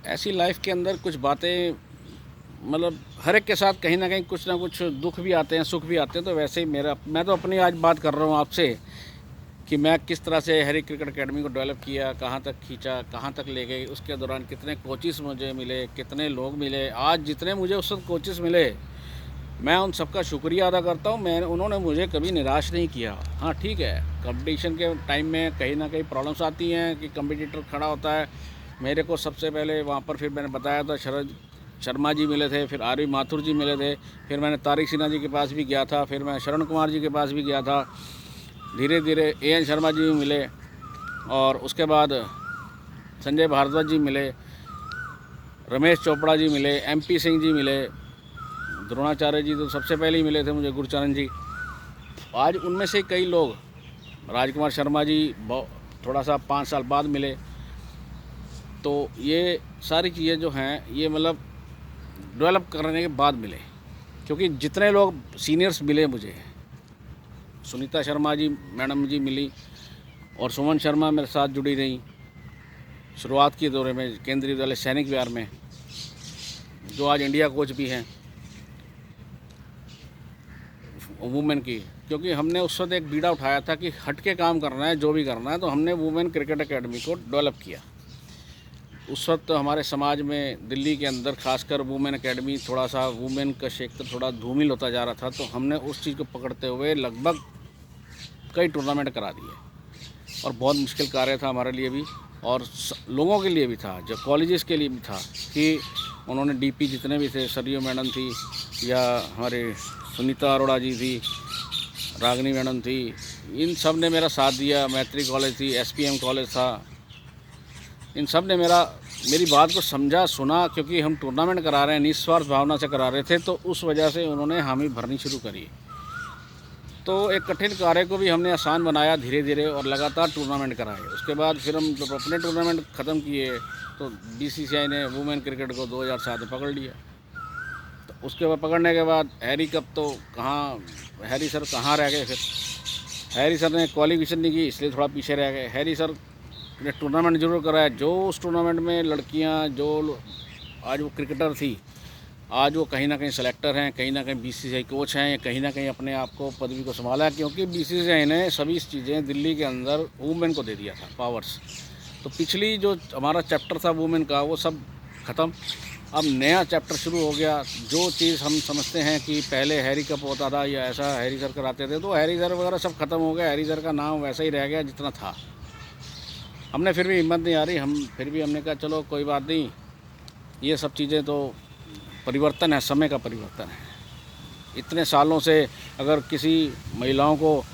ऐसी लाइफ के अंदर कुछ बातें, मतलब हर एक के साथ कहीं ना कुछ दुख भी आते हैं, सुख भी आते हैं। तो वैसे ही मैं तो अपनी आज बात कर रहा हूँ आपसे कि मैं किस तरह से हैरी क्रिकेट एकेडमी को डेवलप किया, कहाँ तक खींचा, कहाँ तक ले गई, उसके दौरान कितने कोचिस मुझे मिले, कितने लोग मिले। आज जितने मुझे उस वक्त कोचिस मिले, मैं उन सबका शुक्रिया अदा करता हूँ। उन्होंने मुझे कभी निराश नहीं किया। हाँ ठीक है, कंपटीशन के टाइम में कहीं ना कहीं प्रॉब्लम्स आती हैं कि कंपटीटर खड़ा होता है। मेरे को सबसे पहले वहाँ पर, फिर मैंने बताया था, शरद शर्मा जी मिले थे, फिर आर वी माथुर जी मिले थे, फिर मैंने तारिक सिन्हा जी के पास भी गया था, फिर मैं शरण कुमार जी के पास भी गया था। धीरे धीरे ए एन शर्मा जी भी मिले, और उसके बाद संजय भारद्वाज जी मिले, रमेश चोपड़ा जी मिले, एम पी सिंह जी मिले, द्रोणाचार्य जी तो सबसे पहले ही मिले थे मुझे, गुरचरण जी। आज उनमें से कई लोग, राजकुमार शर्मा जी थोड़ा सा 5 साल बाद मिले। तो ये सारी चीज़ें जो हैं, ये मतलब डेवलप करने के बाद मिले। क्योंकि जितने लोग सीनियर्स मिले मुझे, सुनीता शर्मा जी मैडम जी मिली, और सुमन शर्मा मेरे साथ जुड़ी रही शुरुआत के दौरे में केंद्रीय विद्यालय सैनिक विहार में, जो आज इंडिया कोच भी हैं वुमेन की। क्योंकि हमने उस वक्त एक बीड़ा उठाया था कि हट के काम करना है, जो भी करना है, तो हमने वुमेन क्रिकेट एकेडमी को डेवलप किया। उस वक्त हमारे समाज में, दिल्ली के अंदर खासकर, वुमेन एकेडमी थोड़ा सा, वुमेन का क्षेत्र थोड़ा धूमिल होता जा रहा था। तो हमने उस चीज़ को पकड़ते हुए लगभग कई टूर्नामेंट करा दिए, और बहुत मुश्किल कार्य था हमारे लिए भी, और लोगों के लिए भी था, जो कॉलेजेस के लिए भी था, कि उन्होंने डीपी जितने भी थे, सरयू मैडम थी, या हमारे सुनीता अरोड़ा जी थी, रागनी मैडम थी, इन सब ने मेरा साथ दिया। मैत्री कॉलेज थी, एसपीएम कॉलेज था, इन सब ने मेरी बात को समझा, सुना। क्योंकि हम टूर्नामेंट करा रहे हैं, निस्वार्थ भावना से करा रहे थे, तो उस वजह से उन्होंने हामी भरनी शुरू करी। तो एक कठिन कार्य को भी हमने आसान बनाया धीरे धीरे, और लगातार टूर्नामेंट कराए। उसके बाद फिर हम जब अपने टूर्नामेंट ख़त्म किए, तो बीसीसीआई ने वुमेन क्रिकेट को 2007 में पकड़ लिया। तो उसके बाद पकड़ने के बाद हैरी कप तो कहाँ, हैरी सर कहाँ रह गए। फिर हैरी सर ने क्वालिफिकेशन नहीं की, इसलिए थोड़ा पीछे रह गए। हैरी सर ने टूर्नामेंट जरूर कराया, जो उस टूर्नामेंट में लड़कियां, जो आज वो क्रिकेटर थी, आज वो कहीं ना कहीं सेलेक्टर हैं, कहीं ना कहीं बीसीसीआई कोच हैं, कहीं ना कहीं अपने आप को, पदवी को संभाला है। क्योंकि बीसीसीआई ने सभी चीज़ें दिल्ली के अंदर वुमेन को दे दिया था, पावर्स। तो पिछली जो हमारा चैप्टर था वुमेन का, वो सब ख़त्म। अब नया चैप्टर शुरू हो गया। जो चीज़ हम समझते हैं कि पहले हैरी कप होता था या ऐसा हैरी सर कराते थे, तो हैरी सर वगैरह सब ख़त्म हो गया। हैरी सर का नाम वैसा ही रह गया जितना था। हमने फिर भी हिम्मत नहीं आ रही, हमने कहा चलो कोई बात नहीं, ये सब चीज़ें तो परिवर्तन है, समय का परिवर्तन है। इतने सालों से अगर किसी महिलाओं को,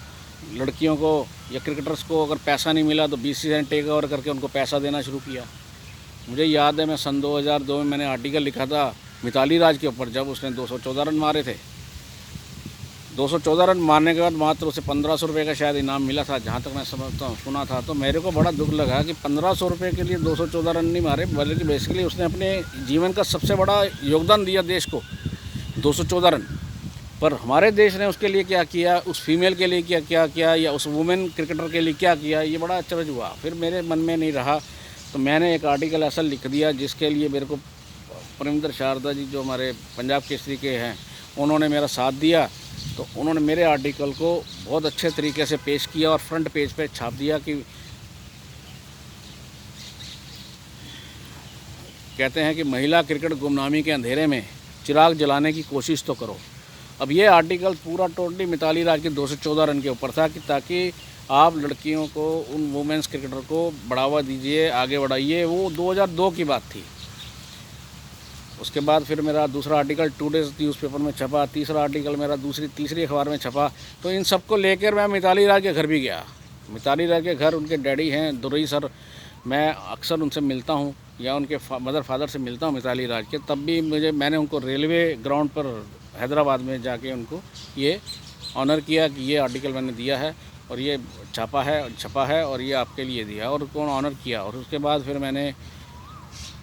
लड़कियों को या क्रिकेटर्स को अगर पैसा नहीं मिला, तो बीसीसीआई ने टेक ओवर करके उनको पैसा देना शुरू किया। मुझे याद है, मैं सन 2002 में मैंने आर्टिकल लिखा था मिताली राज के ऊपर, जब उसने 214 रन मारे थे। 214 रन मारने के बाद मात्र उसे 1500 रुपये का शायद इनाम मिला था, जहाँ तक मैं समझता हूँ, सुना था। तो मेरे को बड़ा दुख लगा कि 1500 रुपये के लिए 214 रन नहीं मारे, बल्कि बेसिकली उसने अपने जीवन का सबसे बड़ा योगदान दिया देश को, 214 रन। पर हमारे देश ने उसके लिए क्या किया, उस फीमेल के लिए क्या क्या किया, या उस वुमेन क्रिकेटर के लिए क्या किया, ये बड़ा अचरज हुआ। फिर मेरे मन में नहीं रहा, तो मैंने एक आर्टिकल ऐसा लिख दिया, जिसके लिए मेरे को परमिंदर शारदा जी, जो हमारे पंजाब केसरी के हैं, उन्होंने मेरा साथ दिया। तो उन्होंने मेरे आर्टिकल को बहुत अच्छे तरीके से पेश किया, और फ्रंट पेज पे छाप दिया कि कहते हैं कि महिला क्रिकेट गुमनामी के अंधेरे में चिराग जलाने की कोशिश तो करो। अब ये आर्टिकल पूरा टोटली मिताली राज के 214 रन के ऊपर था, कि ताकि आप लड़कियों को, उन वुमेन्स क्रिकेटर को बढ़ावा दीजिए, आगे बढ़ाइए। वो 2002 की बात थी। उसके बाद फिर मेरा दूसरा आर्टिकल टुडे न्यूज़पेपर में छपा, तीसरा आर्टिकल मेरा तीसरी अखबार में छपा। तो इन सबको लेकर मैं मिताली राज के घर भी गया। मिताली राज के घर, उनके डैडी हैं दुरई सर, मैं अक्सर उनसे मिलता हूँ, या उनके मदर फादर से मिलता हूँ मिताली राज के। तब भी मैंने उनको रेलवे ग्राउंड पर हैदराबाद में जाके उनको ये ऑनर किया कि ये आर्टिकल मैंने दिया है, और ये छपा है, और ये आपके लिए दिया, और कौन ऑनर किया। और उसके बाद फिर मैंने,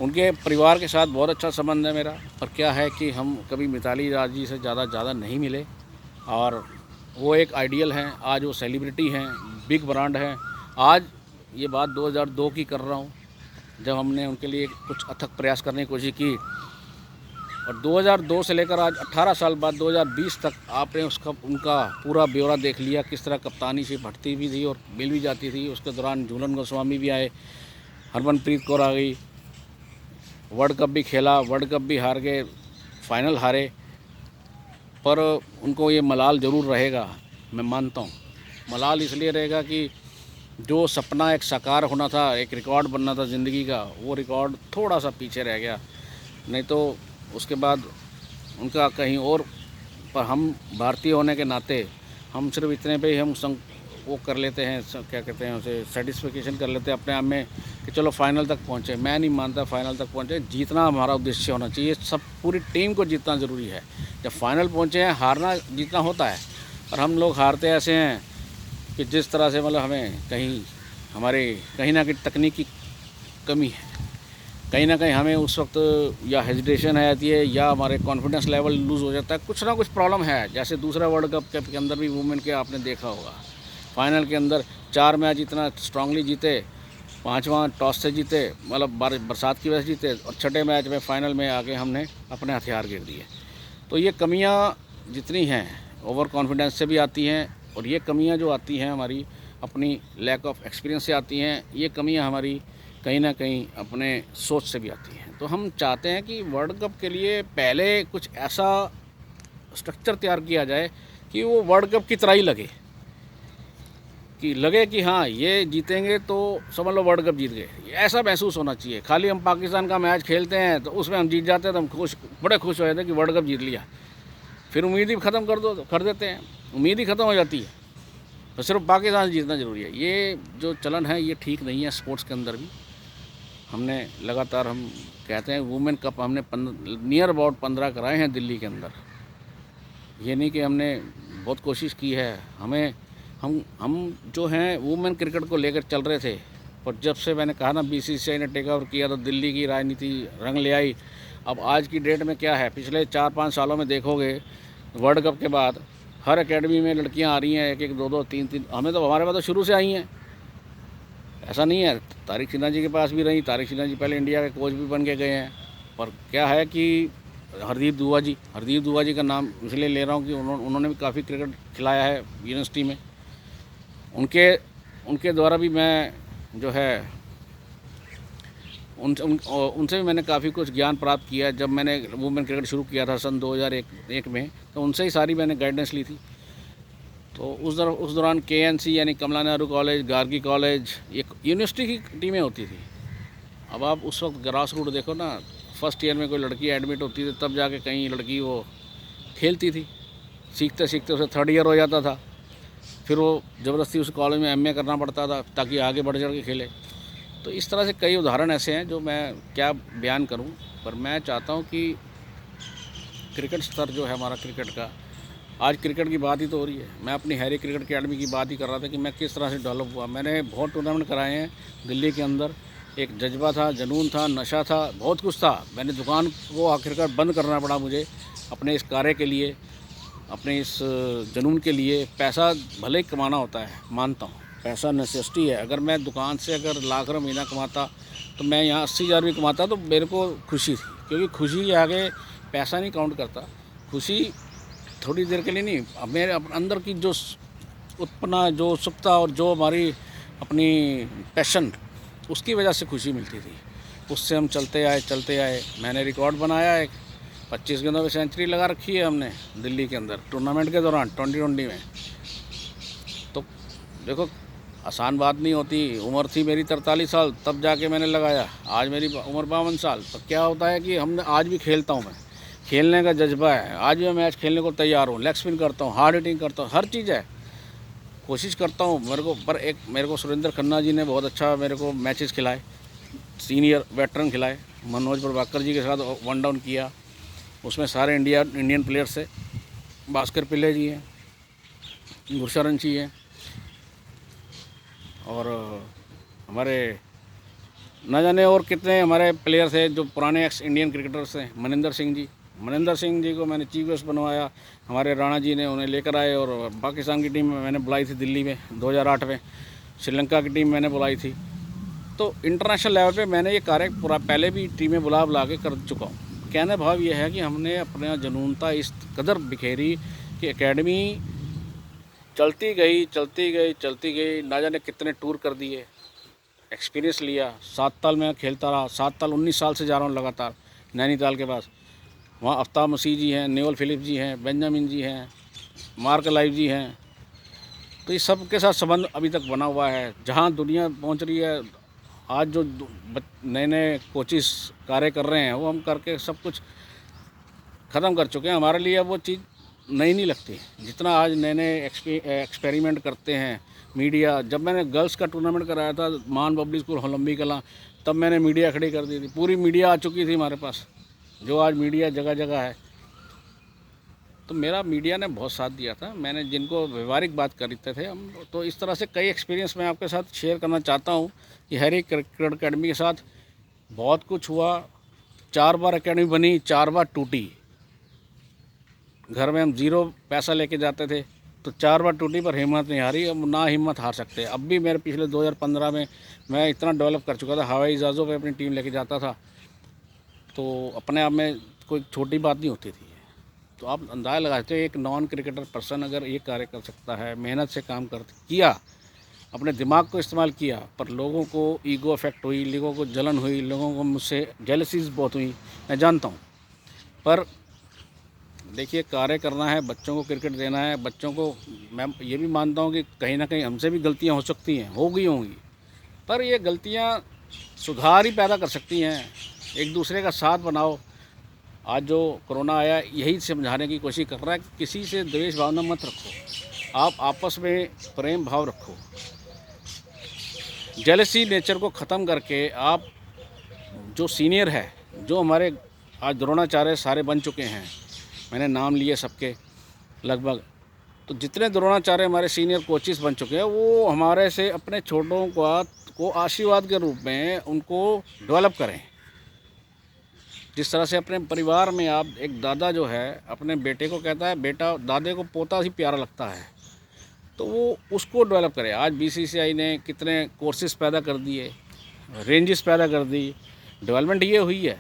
उनके परिवार के साथ बहुत अच्छा संबंध है मेरा। पर क्या है कि हम कभी मिताली राज जी से ज़्यादा नहीं मिले, और वो एक आइडियल हैं। आज वो सेलिब्रिटी हैं, बिग ब्रांड हैं। आज ये बात 2002 की कर रहा हूँ, जब हमने उनके लिए कुछ अथक प्रयास करने की कोशिश की। और 2002 से लेकर आज 18 साल बाद 2020 तक आपने उसका उनका पूरा ब्यौरा देख लिया, किस तरह कप्तानी से भटती भी थी और मिल भी जाती थी। उसके दौरान झूलन गोस्वामी भी आए, हरमनप्रीत कौर आ गई, वर्ल्ड कप भी खेला, वर्ल्ड कप भी हार गए, फाइनल हारे, पर उनको ये मलाल ज़रूर रहेगा। मैं मानता हूँ मलाल इसलिए रहेगा कि जो सपना एक साकार होना था, एक रिकॉर्ड बनना था ज़िंदगी का, वो रिकॉर्ड थोड़ा सा पीछे रह गया। नहीं तो उसके बाद उनका कहीं और, पर हम भारतीय होने के नाते हम सिर्फ इतने पे ही हम वो कर लेते हैं, क्या कहते हैं उसे, सेटिस्फिकेशन कर लेते हैं अपने आप में कि चलो फाइनल तक पहुँचे। मैं नहीं मानता फाइनल तक पहुँचे, जीतना हमारा उद्देश्य होना चाहिए। सब पूरी टीम को जीतना ज़रूरी है। जब फाइनल पहुँचे हैं, हारना जीतना होता है, पर हम लोग हारते ऐसे हैं कि जिस तरह से मतलब हमें कहीं ना कहीं तकनीक की कमी है, कहीं ना कहीं हमें उस वक्त या हेजिटेशन आ जाती है या हमारे कॉन्फिडेंस लेवल लूज़ हो जाता है, कुछ ना कुछ प्रॉब्लम है। जैसे दूसरा वर्ल्ड कप के अंदर भी वुमेन के आपने देखा होगा, फाइनल के अंदर 4 मैच इतना स्ट्रांगली जीते, 5वां टॉस से जीते, मतलब बरसात की वजह से जीते, और छठे मैच में फाइनल में आके हमने अपने हथियार गिर दिए। तो ये कमियाँ जितनी हैं ओवर कॉन्फिडेंस से भी आती हैं, और ये कमियाँ जो आती हैं हमारी अपनी लैक ऑफ एक्सपीरियंस से आती हैं। ये कमियाँ हमारी कहीं ना कहीं अपने सोच से भी आती हैं। तो हम चाहते हैं कि वर्ल्ड कप के लिए पहले कुछ ऐसा स्ट्रक्चर तैयार किया जाए कि वो वर्ल्ड कप की तरह ही लगे कि हाँ ये जीतेंगे तो समझ लो वर्ल्ड कप जीत गए, ऐसा महसूस होना चाहिए। खाली हम पाकिस्तान का मैच खेलते हैं तो उसमें हम जीत जाते हैं तो हम बड़े खुश हो जाते हैं कि वर्ल्ड कप जीत लिया, फिर उम्मीद ही ख़त्म कर देते हैं, उम्मीद ही ख़त्म हो जाती है। तो सिर्फ पाकिस्तान से जीतना ज़रूरी है। ये जो चलन है ये ठीक नहीं है स्पोर्ट्स के अंदर भी। हमने लगातार, हम कहते हैं वुमेन कप हमने नियर अबाउट 15 कराए हैं दिल्ली के अंदर। ये नहीं कि हमने बहुत कोशिश की है, हम जो हैं वुमेन क्रिकेट को लेकर चल रहे थे, पर जब से मैंने कहा ना बीसीसीआई ने टेक ओवर किया तो दिल्ली की राजनीति रंग ले आई। अब आज की डेट में क्या है, पिछले 4-5 सालों में देखोगे वर्ल्ड कप के बाद हर एकेडमी में लड़कियां आ रही हैं, 1-1, 2-2, 3-3। हमारे पास तो शुरू से आई हैं, ऐसा नहीं है। तारिक सिन्हा जी के पास भी रही, तारिक सिन्हा जी पहले इंडिया के कोच भी बन के गए हैं। पर क्या है कि हरदीप दुआ जी का नाम इसलिए ले रहा हूँ कि उन्होंने भी काफ़ी क्रिकेट खिलाया है यूनिवर्सिटी में। उनके द्वारा भी मैं जो है उनसे भी मैंने काफ़ी कुछ ज्ञान प्राप्त किया है। जब मैंने वुमेन क्रिकेट शुरू किया था सन 2001 में, तो उनसे ही सारी मैंने गाइडेंस ली थी। तो उस दौरान KNC यानी कमला नेहरू कॉलेज, गार्गी कॉलेज, ये यूनिवर्सिटी की टीमें होती थी। अब आप उस वक्त ग्रास रूट देखो ना, फर्स्ट ईयर में कोई लड़की एडमिट होती थी तब जाके कहीं लड़की वो खेलती थी, सीखते सीखते उसे 3rd ईयर हो जाता था, फिर वो ज़बरदस्ती उस कॉलेज में MA करना पड़ता था ताकि आगे बढ़ चढ़ के खेले। तो इस तरह से कई उदाहरण ऐसे हैं जो मैं क्या बयान करूं, पर मैं चाहता हूं कि क्रिकेट स्तर जो है हमारा क्रिकेट का, आज क्रिकेट की बात ही तो हो रही है। मैं अपनी हैरी क्रिकेट अकेडमी की बात ही कर रहा था कि मैं किस तरह से डेवलप हुआ। मैंने बहुत टूर्नामेंट कराए हैं दिल्ली के अंदर, एक जज्बा था, जुनून था, नशा था, बहुत कुछ था। मैंने दुकान को आखिरकार बंद करना पड़ा मुझे अपने इस कार्य के लिए, अपने इस जुनून के लिए। पैसा भले ही कमाना होता है, मानता हूँ पैसा नेसेसिटी है। अगर मैं दुकान से अगर लाख रुपये महीना कमाता तो मैं यहाँ 80,000 भी कमाता तो मेरे को खुशी थी, क्योंकि खुशी के आगे पैसा नहीं काउंट करता। खुशी थोड़ी देर के लिए नहीं, मेरे अंदर की जो उत्पन्न जो उत्सुकता और जो हमारी अपनी पैशन, उसकी वजह से खुशी मिलती थी। उससे हम चलते आए। मैंने रिकॉर्ड बनाया, एक 25 गेंदों में सेंचुरी लगा रखी है हमने दिल्ली के अंदर टूर्नामेंट के दौरान 2020 में। तो देखो आसान बात नहीं होती। उम्र थी मेरी 43 साल तब जाके मैंने लगाया, आज मेरी उम्र 52 साल। तो क्या होता है कि हमने आज भी खेलता हूँ, मैं खेलने का जज्बा है, आज भी मैं मैच खेलने को तैयार हूँ, लेग स्पिन करता हूँ, हार्ड हिटिंग करता हूँ, हर चीज़ है, कोशिश करता हूँ। मेरे को सुरेंद्र खन्ना जी ने बहुत अच्छा मेरे को मैचेस खिलाए, सीनियर वेटरन खिलाए। मनोज प्रभाकर जी के साथ 1 डाउन किया, उसमें सारे इंडियन प्लेयर्स से भास्कर पिल्ले जी हैं, गुरशरण जी हैं, और हमारे न जाने और कितने हमारे प्लेयर्स हैं जो पुराने एक्स इंडियन क्रिकेटर्स हैं। मनिंदर सिंह जी को मैंने चीफ गेस्ट बनवाया, हमारे राणा जी ने उन्हें लेकर आए। और पाकिस्तान की टीम मैंने बुलाई थी दिल्ली में 2008 में, श्रीलंका की टीम मैंने बुलाई थी। तो इंटरनेशनल लेवल पे मैंने ये कार्य पूरा पहले भी टीमें बुला के कर चुका हूँ। कहने भाव ये है कि हमने अपना जुनूनता इस कदर बिखेरी कि एकेडमी चलती गई, ना जाने कितने टूर कर दिए, एक्सपीरियंस लिया। 7 साल मैं खेलता रहा, 7 साल 19 साल से जा रहा हूँ लगातार नैनीताल के पास। वहाँ आफ्ताब मसीह जी हैं, नेवल फिलिप जी हैं, बेंजामिन जी हैं, मार्क लाइव जी हैं। तो ये सब के साथ संबंध अभी तक बना हुआ है। जहाँ दुनिया पहुँच रही है आज, जो नए नए कोचिस कार्य कर रहे हैं वो हम करके सब कुछ ख़त्म कर चुके हैं। हमारे लिए अब वो चीज़ नई नहीं लगती जितना आज नए नए एक्सपेरिमेंट करते हैं मीडिया। जब मैंने गर्ल्स का टूर्नामेंट कराया था मान पब्लिक स्कूल हलम्बी कला, तब मैंने मीडिया खड़ी कर दी थी। पूरी मीडिया आ चुकी थी हमारे पास, जो आज मीडिया जगह जगह है। तो मेरा मीडिया ने बहुत साथ दिया था। मैंने जिनको व्यवहारिक बात करते थे हम, तो इस तरह से कई एक्सपीरियंस मैं आपके साथ शेयर करना चाहता हूँ कि हैरी क्रिकेट अकेडमी के साथ बहुत कुछ हुआ। 4 बार अकेडमी बनी, 4 बार टूटी। घर में हम 0 पैसा लेके जाते थे, तो 4 बार टूटी पर हिम्मत नहीं हारी। अब ना हिम्मत हार सकते। अब भी मेरे पिछले 2015 में मैं इतना डेवलप कर चुका था, हवाई जहाज़ों पे अपनी टीम लेके जाता था, तो अपने आप में कोई छोटी बात नहीं होती थी। तो आप अंदाज़ा लगाते हो एक नॉन क्रिकेटर पर्सन अगर ये कार्य कर सकता है, मेहनत से काम किया, अपने दिमाग को इस्तेमाल किया, पर लोगों को ईगो इफेक्ट हुई, लोगों को जलन हुई, लोगों को मुझसे जेलसीज बहुत हुई, मैं जानता हूँ। पर देखिए, कार्य करना है, बच्चों को क्रिकेट देना है। बच्चों को मैं ये भी मानता हूँ कि कहीं ना कहीं हमसे भी गलतियाँ हो सकती हैं, होंगी, पर ये गलतियाँ सुधार ही पैदा कर सकती हैं। एक दूसरे का साथ बनाओ। आज जो कोरोना आया, यही समझाने की कोशिश कर रहा है कि किसी से द्वेष भावना मत रखो, आप आपस में प्रेम भाव रखो। जेलसी नेचर को ख़त्म करके आप जो सीनियर है, जो हमारे आज द्रोणाचार्य सारे बन चुके हैं, मैंने नाम लिए सबके लगभग, तो जितने द्रोणाचार्य हमारे सीनियर कोचिस बन चुके हैं, वो हमारे से अपने छोटों को आशीर्वाद के रूप में उनको डेवलप करें। जिस तरह से अपने परिवार में आप एक दादा जो है अपने बेटे को कहता है बेटा, दादे को पोता ही प्यारा लगता है, तो वो उसको डेवलप करे। आज बीसीसीआई ने कितने कोर्सेज पैदा कर दिए, रेंजेस पैदा कर दी, डेवलपमेंट ये हुई है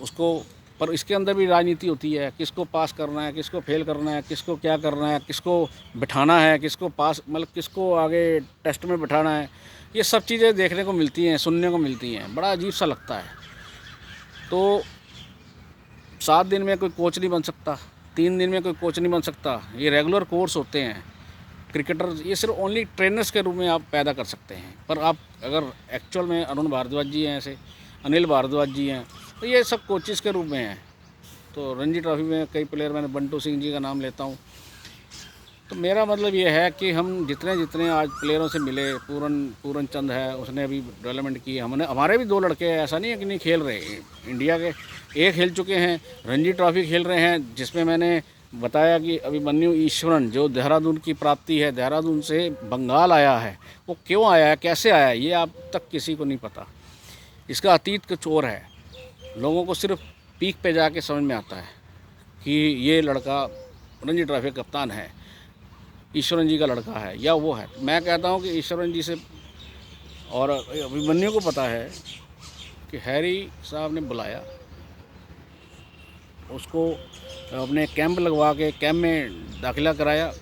उसको। पर इसके अंदर भी राजनीति होती है, किसको पास करना है, किसको फेल करना है, किसको क्या करना है, किसको बिठाना है, किसको पास मतलब किसको आगे टेस्ट में बिठाना है। ये सब चीज़ें देखने को मिलती हैं, सुनने को मिलती हैं, बड़ा अजीब सा लगता है। तो 7 दिन में कोई कोच नहीं बन सकता, 3 दिन में कोई कोच नहीं बन सकता। ये रेगुलर कोर्स होते हैं। क्रिकेटर ये सिर्फ ओनली ट्रेनर्स के रूप में आप पैदा कर सकते हैं। पर आप अगर एक्चुअल में अरुण भारद्वाज जी हैं, ऐसे अनिल भारद्वाज जी हैं, तो ये सब कोचिस के रूप में हैं। तो रणजी ट्रॉफी में कई प्लेयर, मैंने बंटू सिंह जी का नाम लेता हूँ। तो मेरा मतलब ये है कि हम जितने आज प्लेयरों से मिले, पूरन चंद है, उसने अभी डेवलपमेंट की। हमारे भी 2 लड़के हैं, ऐसा नहीं है कि नहीं खेल रहे। इंडिया के 1 खेल चुके हैं, रणजी ट्रॉफी खेल रहे हैं, जिसमें मैंने बताया कि अभिमन्यु ईश्वरन जो देहरादून की प्राप्ति है, देहरादून से बंगाल आया है। वो क्यों आया है, कैसे आया है, ये अब तक किसी को नहीं पता। इसका अतीत कुछ और है। लोगों को सिर्फ पीक पे जाके समझ में आता है कि ये लड़का रणजी ट्रॉफी कप्तान है, ईश्वरन जी का लड़का है या वो है। मैं कहता हूँ कि ईश्वरन जी से और अभिमन्यु को पता है कि हैरी साहब ने बुलाया उसको, अपने कैंप लगवा के कैंप में दाखिला कराया,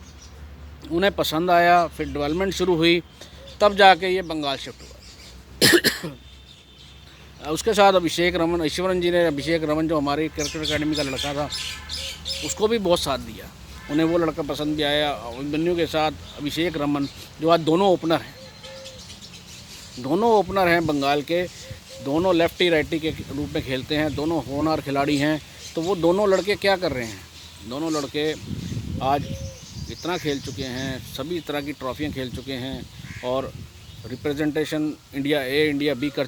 उन्हें पसंद आया, फिर डेवलपमेंट शुरू हुई, तब जाके ये बंगाल शिफ्ट हुआ। उसके साथ अभिषेक रमन, ईश्वरन जी ने अभिषेक रमन जो हमारी क्रिकेट अकेडमी का लड़का था, उसको भी बहुत साथ दिया। उन्हें वो लड़का पसंद भी आया। अभिमन्यु के साथ अभिषेक रमन जो आज दोनों ओपनर हैं बंगाल के, दोनों लेफ्टी राइटी के रूप में खेलते हैं, दोनों होनहार खिलाड़ी हैं। तो वो दोनों लड़के क्या कर रहे हैं, दोनों लड़के आज इतना खेल चुके हैं, सभी तरह की ट्रॉफियाँ खेल चुके हैं और representation India A, India B कर